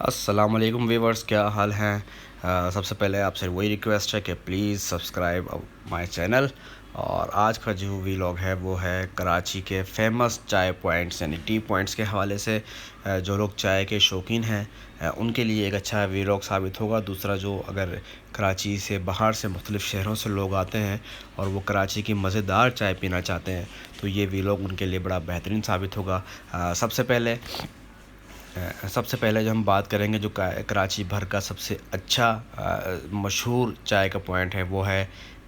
अस्सलाम वालेकुम व्यूअर्स, क्या हाल हैं। सबसे पहले आपसे वही रिक्वेस्ट है कि प्लीज़ सब्सक्राइब माय चैनल। और आज का जो वीलॉग है वो है कराची के फेमस चाय पॉइंट्स यानी टी पॉइंट्स के हवाले से। जो लोग चाय के शौकीन हैं उनके लिए एक अच्छा वीलॉग साबित होगा। दूसरा, जो अगर कराची से बाहर से मुख्तलिफ़ शहरों से लोग आते हैं और वो कराची की मज़ेदार चाय पीना चाहते हैं तो ये वीलॉग उनके लिए बड़ा बेहतरीन साबित होगा। सबसे पहले जो हम बात करेंगे, जो कराची भर का सबसे अच्छा मशहूर चाय का पॉइंट है वो है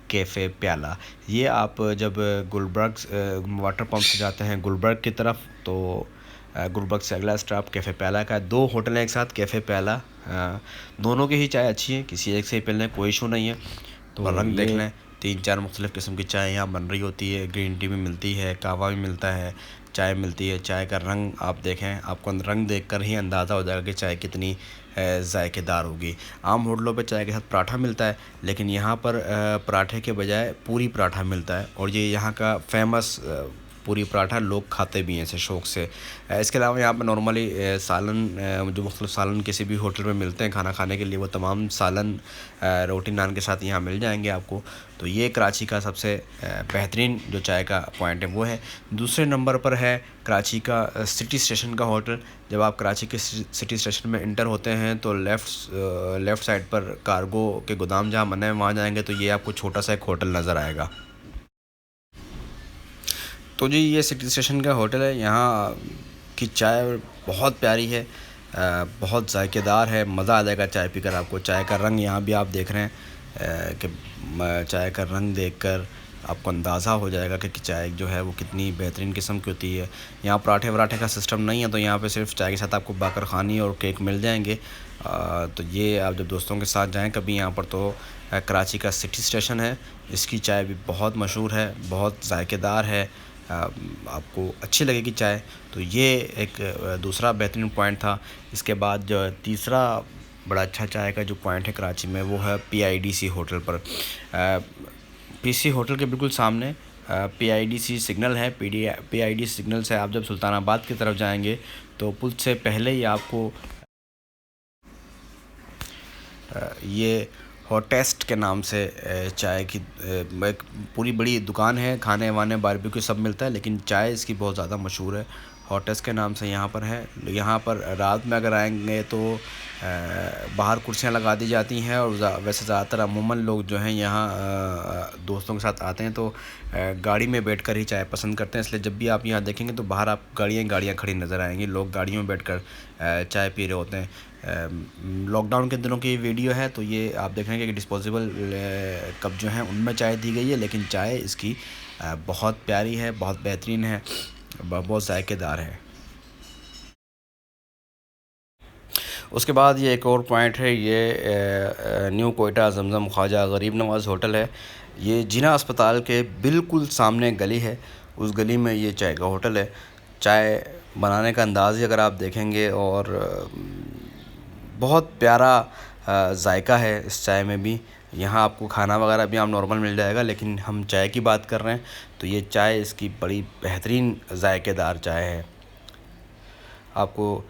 कैफ़े प्याला। ये आप जब गुलबर्ग वाटर पंप से जाते हैं गुलबर्ग की तरफ, तो गुलबर्ग से अगला स्टॉप कैफ़े प्याला का है। दो होटल हैं एक साथ, कैफ़े प्याला। दोनों की ही चाय अच्छी है, किसी एक से ही पी लें, कोई इशू नहीं है। तो रंग देख लें, 3-4 मुख्तलिफ़ किस्म की चाय यहाँ बन रही होती है। ग्रीन टी भी मिलती है, कहवा भी मिलता है, चाय मिलती है। चाय का रंग आप देखें, आपको रंग देखकर ही अंदाज़ा हो जाएगा कि चाय कितनी जायकेदार होगी। आम होटलों पे चाय के साथ पराठा मिलता है, लेकिन यहाँ पर पराठे के बजाय पूरी पराठा मिलता है और ये यहाँ का फेमस पूरी पराठा लोग खाते भी हैं इसे शौक़ से। इसके अलावा यहाँ पर नॉर्मली सालन, जो मुख्तलिफ़ सालन किसी भी होटल में मिलते हैं खाना खाने के लिए, वो तमाम सालन रोटी नान के साथ यहाँ मिल जाएंगे आपको। तो ये कराची का सबसे बेहतरीन जो चाय का पॉइंट है वो है। दूसरे नंबर पर है कराची का सिटी स्टेशन का होटल। जब आप कराची के सिटी स्टेशन में इंटर होते हैं तो लेफ़्ट साइड पर कार्गो के गोदाम जहाँ बने हैं वहाँ जाएंगे तो ये आपको छोटा सा एक होटल नज़र आएगा। तो जी, ये सिटी स्टेशन का होटल है। यहाँ की चाय बहुत प्यारी है, बहुत जायकेदार है। मज़ा आ जाएगा चाय पीकर आपको। चाय का रंग यहाँ भी आप देख रहे हैं कि चाय का रंग देखकर आपको अंदाज़ा हो जाएगा कि चाय जो है वो कितनी बेहतरीन किस्म की होती है। यहाँ पराठे वराठे का सिस्टम नहीं है, तो यहाँ पे सिर्फ चाय के साथ आपको बाकर ख़ानी और केक मिल जाएंगे। तो ये आप जब दोस्तों के साथ जाएं कभी यहाँ पर, तो कराची का सिटी स्टेशन है, इसकी चाय भी बहुत मशहूर है, बहुत जायकेदार है। आपको अच्छी लगेगी चाय। तो ये एक दूसरा बेहतरीन पॉइंट था। इसके बाद जो तीसरा बड़ा अच्छा चाय का जो पॉइंट है कराची में वो है PIDC होटल पर। PC होटल के बिल्कुल सामने PIDC सिग्नल है। PIDC सिग्नल से आप जब सुल्तानाबाद की तरफ जाएंगे तो पुल से पहले ही आपको ये हॉटेस्ट के नाम से चाय की एक पूरी बड़ी दुकान है। खाने वाने बारबेक्यू सब मिलता है, लेकिन चाय इसकी बहुत ज़्यादा मशहूर है। हॉटेस्ट के नाम से यहाँ पर है। यहाँ पर रात में अगर आएंगे तो बाहर कुर्सियाँ लगा दी जाती हैं और वैसे ज़्यादातर अमूमन लोग जो हैं यहाँ दोस्तों के साथ आते हैं तो गाड़ी में बैठकर ही चाय पसंद करते हैं। इसलिए जब भी आप यहाँ देखेंगे तो बाहर आप गाड़ियाँ खड़ी नज़र आएंगी। लोग गाड़ियों में बैठकर चाय पी रहे होते हैं। लॉकडाउन के दिनों की वीडियो है, तो ये आप देखेंगे कि डिस्पोजेबल कप जो हैं उनमें चाय दी गई है, लेकिन चाय इसकी बहुत प्यारी है, बहुत बेहतरीन है, बहुत जायकेदार है। उसके बाद ये एक और पॉइंट है, ये न्यू कोयटा जमज़म ख्वाजा गरीब नवाज़ होटल है। ये जिना अस्पताल के बिल्कुल सामने गली है, उस गली में ये चाय का होटल है। चाय बनाने का अंदाज़ ही अगर आप देखेंगे, और बहुत प्यारा जायका है इस चाय में भी। यहाँ आपको खाना वगैरह भी आप नॉर्मल मिल जाएगा, लेकिन हम चाय की बात कर रहे हैं तो ये चाय इसकी बड़ी बेहतरीन जायकेदार चाय है। आपको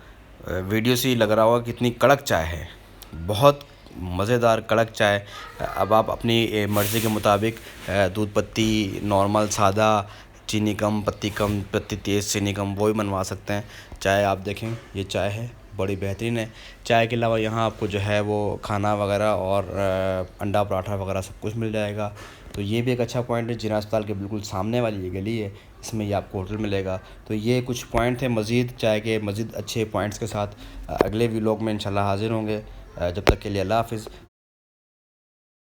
वीडियो से ही लग रहा होगा कितनी कड़क चाय है, बहुत मज़ेदार कड़क चाय। अब आप अपनी मर्ज़ी के मुताबिक दूध पत्ती नॉर्मल सादा, चीनी कम पत्ती कम, पत्ती तेज़ चीनी कम, वो भी बनवा सकते हैं। चाय आप देखें, ये चाय है बड़ी बेहतरीन है। चाय के अलावा यहाँ आपको जो है वो खाना वगैरह और अंडा पराठा वगैरह सब कुछ मिल जाएगा। तो ये भी एक अच्छा पॉइंट है। जिना अस्पताल के बिल्कुल सामने वाली ये गली है, इसमें ये आपको होटल मिलेगा। तो ये कुछ पॉइंट थे मज़ीद चाय के, मज़ीद अच्छे पॉइंट्स के साथ अगले व्लॉग में इंशाल्लाह हाज़िर होंगे। जब तक के लिए अल्लाह हाफ़िज़।